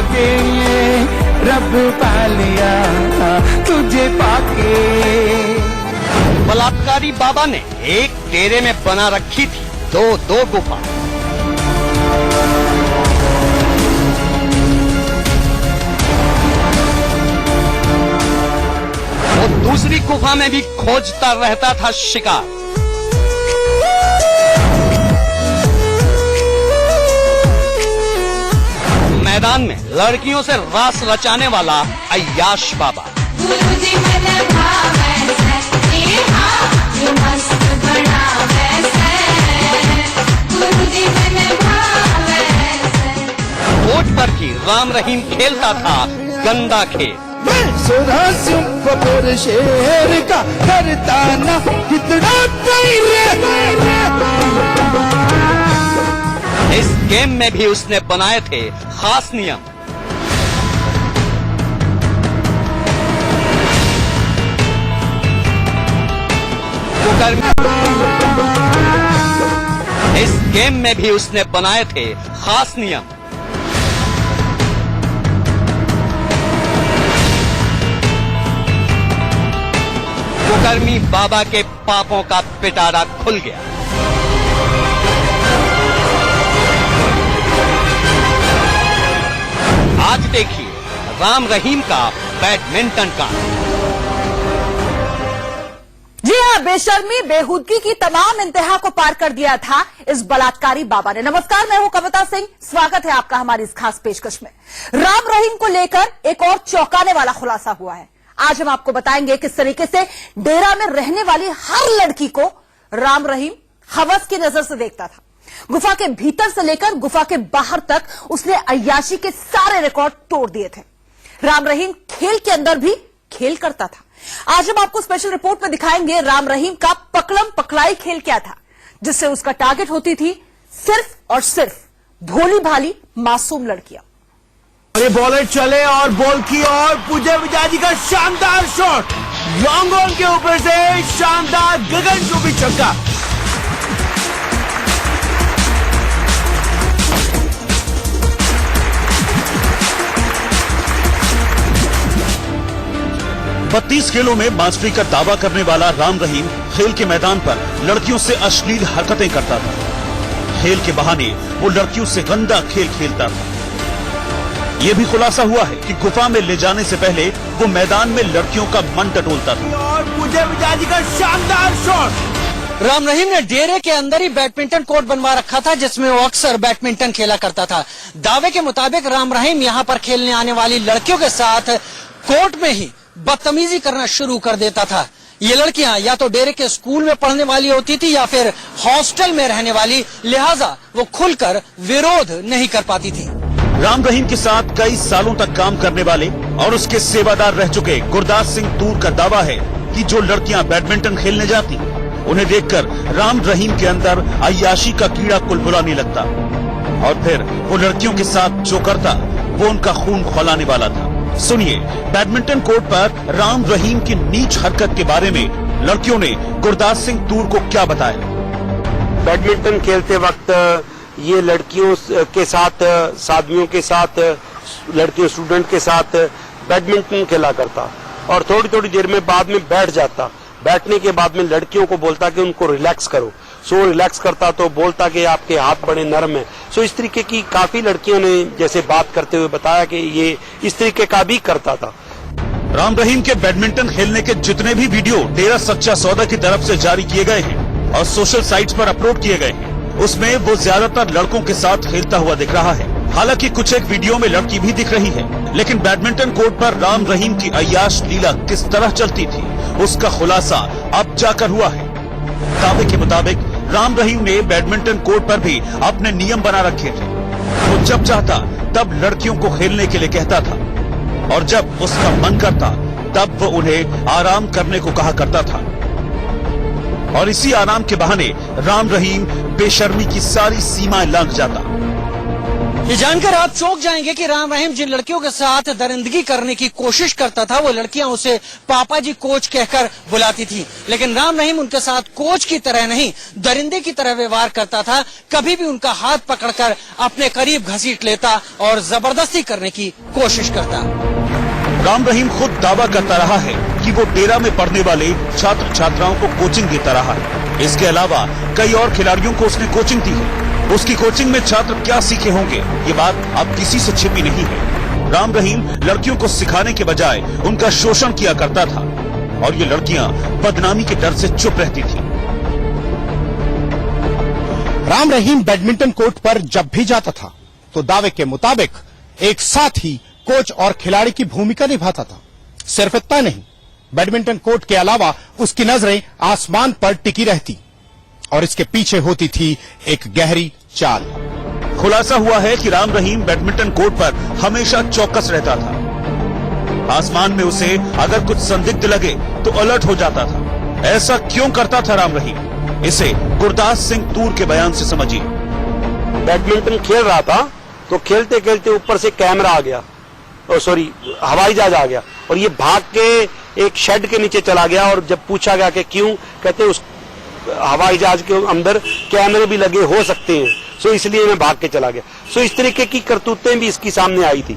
के रब पा लिया तुझे पाके। बलात्कारी बाबा ने एक डेरे में बना रखी थी दो गुफा। वो दूसरी गुफा में भी खोजता रहता था शिकार। मैदान में लड़कियों से रास रचाने वाला अय्याश बाबा। कोर्ट पर ही राम रहीम खेलता था गंदा खेल। शेर का करता ना कितना इस गेम में भी उसने बनाए थे खास नियम। इस गेम में भी उसने बनाए थे खास नियम। कुकर्मी बाबा के पापों का पिटारा खुल गया। आज देखिए राम रहीम का बैडमिंटन का। जी हाँ, बेशर्मी बेहूदगी की तमाम इंतहा को पार कर दिया था इस बलात्कारी बाबा ने। नमस्कार, मैं हूं कविता सिंह, स्वागत है आपका हमारी इस खास पेशकश में। राम रहीम को लेकर एक और चौंकाने वाला खुलासा हुआ है। आज हम आपको बताएंगे किस तरीके से डेरा में रहने वाली हर लड़की को राम रहीम हवस की नजर से देखता था। गुफा के भीतर से लेकर गुफा के बाहर तक उसने अय्याशी के सारे रिकॉर्ड तोड़ दिए थे। राम रहीम खेल के अंदर भी खेल करता था। आज हम आपको स्पेशल रिपोर्ट में दिखाएंगे राम रहीम का पकड़म पकड़ाई खेल क्या था, जिससे उसका टारगेट होती थी सिर्फ और सिर्फ भोली भाली मासूम लड़कियां। अरे बॉलर चले और बॉल की और पूजा विजाजी का शानदार शॉट, लॉन्ग ऑन के ऊपर से शानदार गगन को भी छक्का। बत्तीस खेलों में मास्टरी का दावा करने वाला राम रहीम खेल के मैदान पर लड़कियों से अश्लील हरकतें करता था। खेल के बहाने वो लड़कियों से गंदा खेल खेलता था। ये भी खुलासा हुआ है कि गुफा में ले जाने से पहले वो मैदान में लड़कियों का मन टटोलता था। और पूजा विजाजी का शानदार शॉट। राम रहीम ने डेरे के अंदर ही बैडमिंटन कोर्ट बनवा रखा था, जिसमें वो अक्सर बैडमिंटन खेला करता था। दावे के मुताबिक राम रहीम यहाँ पर खेलने आने वाली लड़कियों के साथ कोर्ट में ही बदतमीजी करना शुरू कर देता था। ये लड़कियां या तो डेरे के स्कूल में पढ़ने वाली होती थी या फिर हॉस्टल में रहने वाली, लिहाजा वो खुलकर विरोध नहीं कर पाती थी। राम रहीम के साथ कई सालों तक काम करने वाले और उसके सेवादार रह चुके गुरदास सिंह तूर का दावा है कि जो लड़कियां बैडमिंटन खेलने जाती उन्हें देखकर राम रहीम के अंदर अय्याशी का कीड़ा कुलबुलाने लगता और फिर वो लड़कियों के साथ जो करता वो उनका खून खौलाने वाला था। सुनिए बैडमिंटन कोर्ट पर राम रहीम की नीच हरकत के बारे में लड़कियों ने गुरदास सिंह तूर को क्या बताया। बैडमिंटन खेलते वक्त ये लड़कियों के साथ, साथियों के साथ, लड़कियों स्टूडेंट के साथ बैडमिंटन खेला करता और थोड़ी थोड़ी देर में बाद में बैठ जाता। बैठने के बाद में लड़कियों को बोलता कि उनको रिलैक्स करो। सो रिलैक्स करता तो बोलता कि आपके हाथ बड़े नरम हैं। सो इस तरीके की काफी लड़कियों ने जैसे बात करते हुए बताया कि ये इस तरीके का भी करता था। राम रहीम के बैडमिंटन खेलने के जितने भी वीडियो डेरा सच्चा सौदा की तरफ से जारी किए गए हैं और सोशल साइट्स पर अपलोड किए गए हैं, उसमें वो ज्यादातर लड़कों के साथ खेलता हुआ दिख रहा है। हालांकि कुछ एक वीडियो में लड़की भी दिख रही है, लेकिन बैडमिंटन कोर्ट पर राम रहीम की अय्याश लीला किस तरह चलती थी उसका खुलासा अब जाकर हुआ है। दावे के मुताबिक राम रहीम ने बैडमिंटन कोर्ट पर भी अपने नियम बना रखे थे। वो जब चाहता तब लड़कियों को खेलने के लिए कहता था और जब उसका मन करता तब वो उन्हें आराम करने को कहा करता था और इसी आराम के बहाने राम रहीम बेशर्मी की सारी सीमाएं लांघ जाता। ये जानकर आप चौंक जाएंगे कि राम रहीम जिन लड़कियों के साथ दरिंदगी करने की कोशिश करता था वो लड़कियां उसे पापा जी कोच कहकर बुलाती थी, लेकिन राम रहीम उनके साथ कोच की तरह नहीं दरिंदे की तरह व्यवहार करता था। कभी भी उनका हाथ पकड़कर अपने करीब घसीट लेता और जबरदस्ती करने की कोशिश करता। राम रहीम खुद दावा करता रहा है कि वो डेरा में पढ़ने वाले छात्र छात्राओं को कोचिंग देता रहा है। इसके अलावा कई और खिलाड़ियों को उसने कोचिंग दी है। उसकी कोचिंग में छात्र क्या सीखे होंगे, ये बात अब किसी से छिपी नहीं है। राम रहीम लड़कियों को सिखाने के बजाय उनका शोषण किया करता था और ये लड़कियां बदनामी के डर से चुप रहती थी। राम रहीम बैडमिंटन कोर्ट पर जब भी जाता था तो दावे के मुताबिक एक साथ ही कोच और खिलाड़ी की भूमिका निभाता था। सिर्फ इतना नहीं, बैडमिंटन कोर्ट के अलावा उसकी नजरें आसमान पर टिकी रहती और इसके पीछे होती थी एक गहरी चाल। खुलासा हुआ है कि राम रहीम बैडमिंटन कोर्ट पर हमेशा चौकस रहता था। आसमान में उसे अगर कुछ संदिग्ध लगे तो अलर्ट हो जाता था। ऐसा क्यों करता था राम रहीम, इसे गुरदास सिंह तूर के बयान से समझिए। बैडमिंटन खेल रहा था तो खेलते खेलते ऊपर से कैमरा आ गया, हवाई जहाज आ गया और ये भाग के एक शेड के नीचे चला गया। और जब पूछा गया कि क्यों, कहते उस हवाई जहाज के अंदर कैमरे भी लगे हो सकते हैं, सो इसलिए मैं भाग के चला गया। सो इस तरीके की करतूतें भी इसकी सामने आई थी।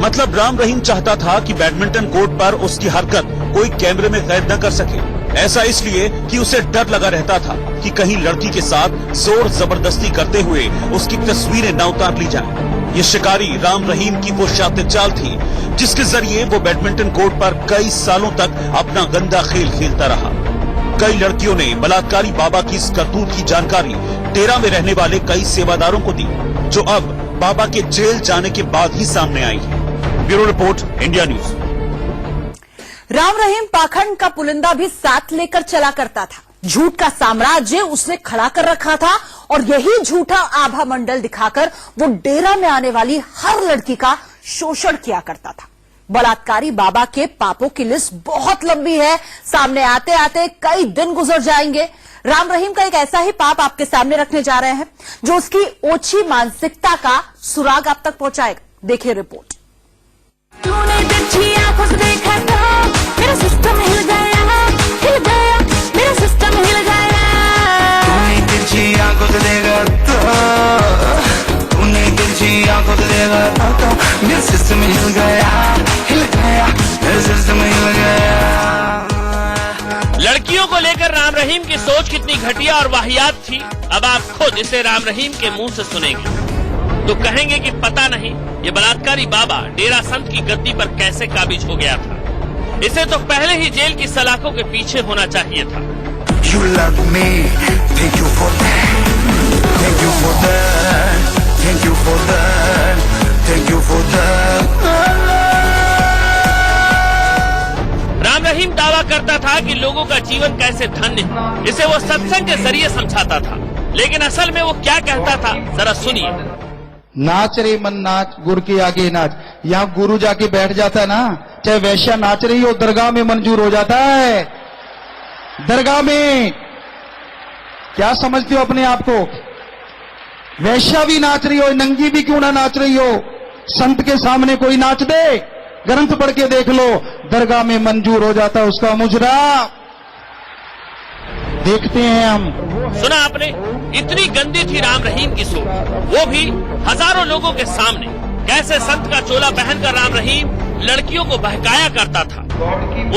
मतलब राम रहीम चाहता था कि बैडमिंटन कोर्ट पर उसकी हरकत कोई कैमरे में कैद न कर सके। ऐसा इसलिए कि उसे डर लगा रहता था कि कहीं लड़की के साथ जोर जबरदस्ती करते हुए उसकी तस्वीरें न उतार ली जाएं। ये शिकारी राम रहीम की वो शातिर चाल थी जिसके जरिए वो बैडमिंटन कोर्ट पर कई सालों तक अपना गंदा खेल खेलता रहा। कई लड़कियों ने बलात्कारी बाबा की इस करतूत की जानकारी डेरा में रहने वाले कई सेवादारों को दी, जो अब बाबा के जेल जाने के बाद ही सामने आई है। Bureau report, India news. Ram Rahim पाखंड का पुलिंदा भी साथ लेकर चला करता था। झूठ का साम्राज्य उसने खड़ा कर रखा था और यही झूठा आभा मंडल दिखाकर वो डेरा में आने वाली हर लड़की का शोषण किया करता था। बलात्कारी बाबा के पापों की लिस्ट बहुत लंबी है, सामने आते आते कई दिन गुजर जाएंगे। राम रहीम का एक ऐसा ही पाप आपके सामने रखने जा रहे हैं जो उसकी ओछी मानसिकता का सुराग आप तक पहुंचाएगा। देखिए रिपोर्ट। तूने तिरछी आंखों से देखा तो मेरा सिस्टम हिल गया, मेरा सिस्टम हिल गया। तूने तिरछी आंखों से देखा तो, तूने तिरछी आंखों से देखा तो मेरा सिस्टम हिल गया, मेरा सिस्टम हिल गया। लड़कियों को लेकर राम रहीम की सोच कितनी घटिया और वाहियात थी, अब आप खुद इसे राम रहीम के मुंह से सुनेंगे तो कहेंगे कि पता नहीं ये बलात्कारी बाबा डेरा संत की गद्दी पर कैसे काबिज हो गया था। इसे तो पहले ही जेल की सलाखों के पीछे होना चाहिए था। You love me, thank you for that, thank you for that, thank you for that, thank you for that। Ram Rahim दावा करता था कि लोगों का जीवन कैसे धन्य है, इसे वो सत्संग के जरिए समझाता था, लेकिन असल में वो क्या कहता था जरा सुनिए। नाच रे मन नाच, गुरु के आगे नाच। यहाँ गुरु जाके बैठ जाता है ना, चाहे वैश्या नाच रही हो, दरगाह में मंजूर हो जाता है। दरगाह में क्या समझते हो अपने आप को? वैश्या भी नाच रही हो, नंगी भी क्यों ना नाच रही हो, संत के सामने कोई नाच दे, ग्रंथ पढ़ के देख लो, दरगाह में मंजूर हो जाता है उसका मुजरा। देखते हैं हम। सुना आपने, इतनी गंदी थी राम रहीम की सोच, वो भी हजारों लोगों के सामने। कैसे संत का चोला पहनकर राम रहीम लड़कियों को बहकाया करता था,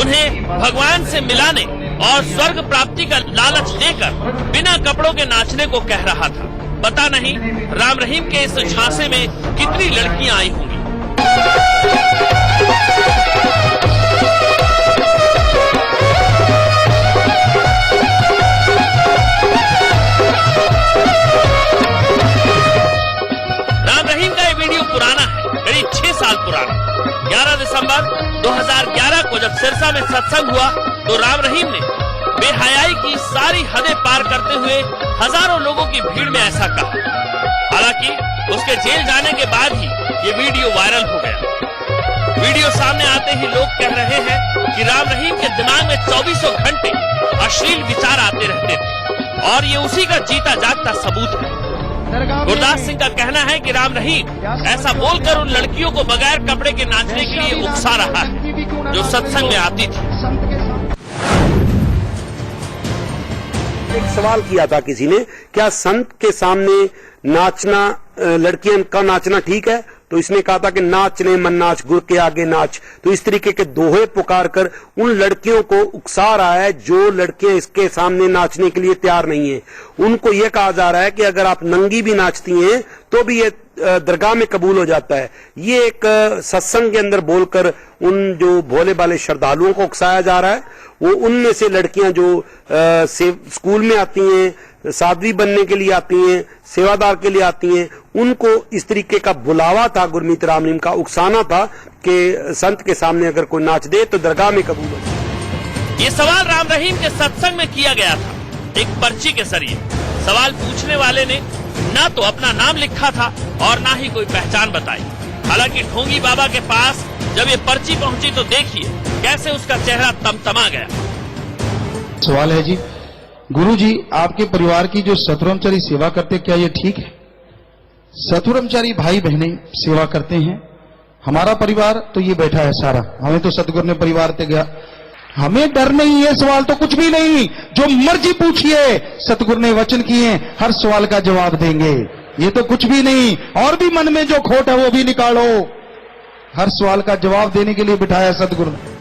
उन्हें भगवान से मिलाने और स्वर्ग प्राप्ति का लालच देकर बिना कपड़ों के नाचने को कह रहा था। पता नहीं राम रहीम के इस झांसे में कितनी लड़कियां आई होंगी। राम रहीम का ये वीडियो पुराना है, करीब 6 साल पुराना। 11 दिसंबर 2011 को जब सिरसा में सत्संग हुआ तो राम रहीम ने बेहयाई की सारी हदें पार करते हुए हजारों लोगों की भीड़ में ऐसा कहा। हालांकि उसके जेल जाने के बाद ही ये वीडियो वायरल हो गया। वीडियो सामने आते ही लोग कह रहे हैं कि राम रहीम के दिमाग में 24 घंटे अश्लील विचार आते रहते थे और ये उसी का जीता जागता सबूत है। गुरदास सिंह का कहना है कि राम रहीम ऐसा बोलकर उन लड़कियों को बगैर कपड़े के नाचने के लिए उकसा रहा है जो सत्संग में आती थी। एक सवाल किया था किसी ने, क्या संत के सामने नाचना, लड़कियां का नाचना ठीक है? तो इसने कहा था कि नाचने मन नाच गुर के आगे नाच। तो इस तरीके के दोहे पुकार कर उन लड़कियों को उकसा रहा है जो लड़कियां इसके सामने नाचने के लिए तैयार नहीं है। उनको यह कहा जा रहा है कि अगर आप नंगी भी नाचती हैं तो भी ये दरगाह में कबूल हो जाता है। ये एक सत्संग के अंदर बोलकर उन जो भोले भाले श्रद्धालुओं को उकसाया जा रहा है। वो उनमें से लड़कियां जो स्कूल में आती हैं, साध्वी बनने के लिए आती हैं, सेवादार के लिए आती हैं, उनको इस तरीके का बुलावा था गुरमीत राम रहीम का, उकसाना था कि संत के सामने अगर कोई नाच दे तो दरगाह में कबूल हो जाए। ये सवाल राम रहीम के सत्संग में किया गया था एक पर्ची के जरिए। सवाल पूछने वाले ने ना तो अपना नाम लिखा था और ना ही कोई पहचान बताई। हालांकि ढोंगी बाबा के पास जब ये पर्ची पहुंची तो देखिए कैसे उसका चेहरा तमतमा गया। सवाल है जी, गुरु जी आपके परिवार की जो सतब्रह्मचारी सेवा करते, क्या ये ठीक है? सतब्रह्मचारी भाई बहनें सेवा करते हैं, हमारा परिवार तो ये बैठा है सारा, हमें तो सतगुरु ने परिवार ते गया, हमें डर नहीं है, सवाल तो कुछ भी नहीं, जो मर्जी पूछिए, सतगुरु ने वचन किए हर सवाल का जवाब देंगे, ये तो कुछ भी नहीं। और भी मन में जो खोट है वो भी निकालो, हर सवाल का जवाब देने के लिए बिठाया सतगुरु ने।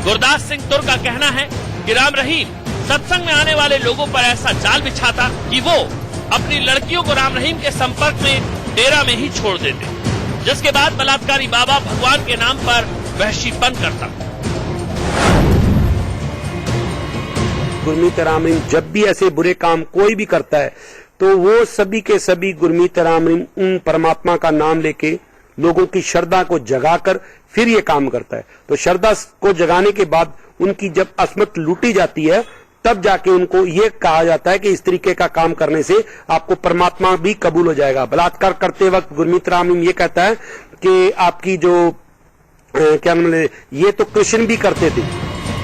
गुरदास सिंह तुर का कहना है कि राम रहीम सत्संग में आने वाले लोगों पर ऐसा जाल बिछाता कि वो अपनी लड़कियों को राम रहीम के संपर्क में डेरा में ही छोड़ देते, जिसके बाद बलात्कारी बाबा भगवान के नाम पर वहशीपन करता। गुरमीत राम रहीम जब भी ऐसे बुरे काम कोई भी करता है तो वो सभी के सभी गुरमीत राम रहीम उन परमात्मा का नाम लेके लोगों की श्रद्धा को जगाकर फिर ये काम करता है। तो श्रद्धा को जगाने के बाद उनकी जब असमत लूटी जाती है तब जाके उनको ये कहा जाता है कि इस तरीके का काम करने से आपको परमात्मा भी कबूल हो जाएगा। बलात्कार करते वक्त गुरमीत राम रहीम ये कहता है कि आपकी जो क्या नाम है, ये तो कृष्ण भी करते थे।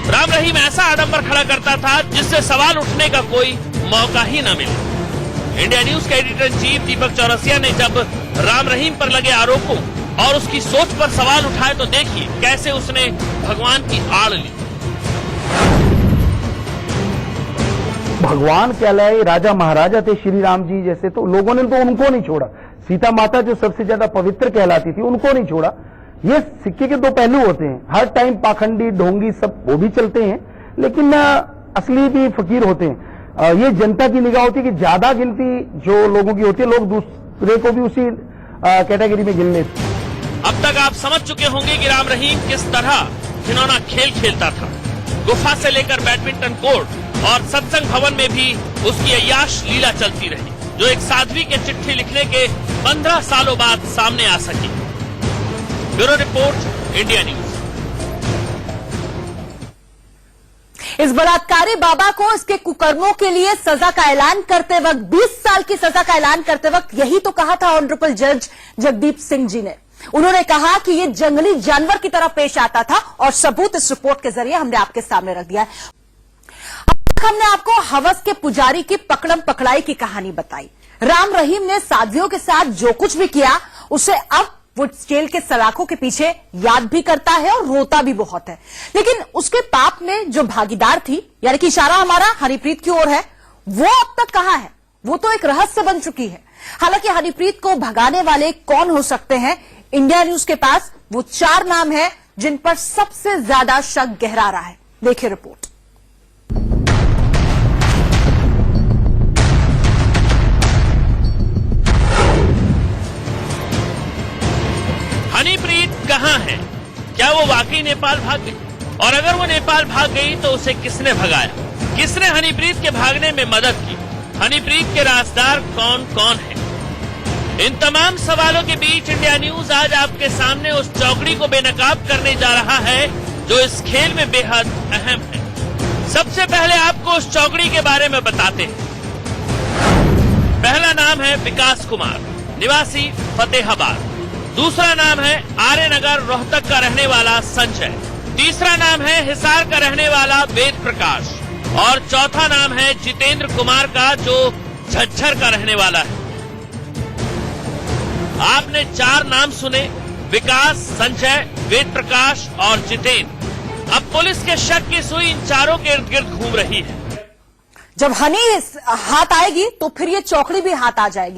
राम रहीम ऐसा आडंबर खड़ा करता था जिससे सवाल उठने का कोई मौका ही न मिले। इंडिया न्यूज के एडिटर इन चीफ दीपक चौरसिया ने जब राम रहीम पर लगे आरोपों और उसकी सोच पर सवाल उठाए तो देखिए कैसे उसने भगवान की आड़ ली। भगवान कहलाए, राजा महाराजा थे श्री राम जी जैसे, तो लोगों ने तो उनको नहीं छोड़ा। सीता माता जो सबसे ज्यादा पवित्र कहलाती थी उनको नहीं छोड़ा। ये सिक्के के दो पहलू होते हैं, हर टाइम पाखंडी ढोंगी सब वो भी चलते हैं, लेकिन असली भी फकीर होते हैं। ये जनता की निगाह होती है कि ज्यादा गिनती जो लोगों की होती है, लोग दूसरे को भी उसी कैटेगरी में गिन लेते। अब तक आप समझ चुके होंगे कि राम रहीम किस तरह खिलौना खेल खेलता था। गुफा से लेकर बैडमिंटन कोर्ट और सत्संग भवन में भी उसकी अय्याश लीला चलती रही, जो एक साध्वी के चिट्ठी लिखने के 15 सालों बाद सामने आ सकी। Bureau report, India news. इस बलात्कारी बाबा को इसके कुकर्मों के लिए सजा का ऐलान करते वक्त, 20 साल की सजा का ऐलान करते वक्त यही तो कहा था ऑनरेबल जज जगदीप सिंह जी ने। उन्होंने कहा कि ये जंगली जानवर की तरह पेश आता था और सबूत इस रिपोर्ट के जरिए हमने आपके सामने रख दिया है। अब तक हमने आपको हवस के पुजारी की पकड़म पकड़ाई की कहानी बताई। राम रहीम ने साध्वियों के साथ जो कुछ भी किया उसे अब वो जेल के सलाखों के पीछे याद भी करता है और रोता भी बहुत है। लेकिन उसके पाप में जो भागीदार थी, यानी कि इशारा हमारा हनीप्रीत की ओर है, वो अब तक कहां है? वो तो एक रहस्य बन चुकी है। हालांकि हनीप्रीत को भगाने वाले कौन हो सकते हैं? इंडिया न्यूज के पास वो 4 नाम है जिन पर सबसे ज्यादा शक गहरा रहा है। देखिए रिपोर्ट। हनीप्रीत कहां है? क्या वो वाकई नेपाल भाग गई? और अगर वो नेपाल भाग गई तो उसे किसने भगाया? किसने हनीप्रीत के भागने में मदद की? हनीप्रीत के राजदार कौन कौन है? इन तमाम सवालों के बीच इंडिया न्यूज आज आपके सामने उस चौकड़ी को बेनकाब करने जा रहा है जो इस खेल में बेहद अहम है। सबसे पहले आपको उस चौकड़ी के बारे में बताते हैं। पहला नाम है विकास कुमार, निवासी फतेहाबाद। दूसरा नाम है आर्यनगर रोहतक का रहने वाला संजय। तीसरा नाम है हिसार का रहने वाला वेद प्रकाश और चौथा नाम है जितेंद्र कुमार का, जो झज्जर का रहने वाला है। आपने 4 नाम सुने, विकास, संजय, वेद प्रकाश और जितेंद्र। अब पुलिस के शक की सुई इन चारों के इर्द गिर्द घूम रही है। जब हनी हाथ आएगी तो फिर ये चौकड़ी भी हाथ आ जाएगी।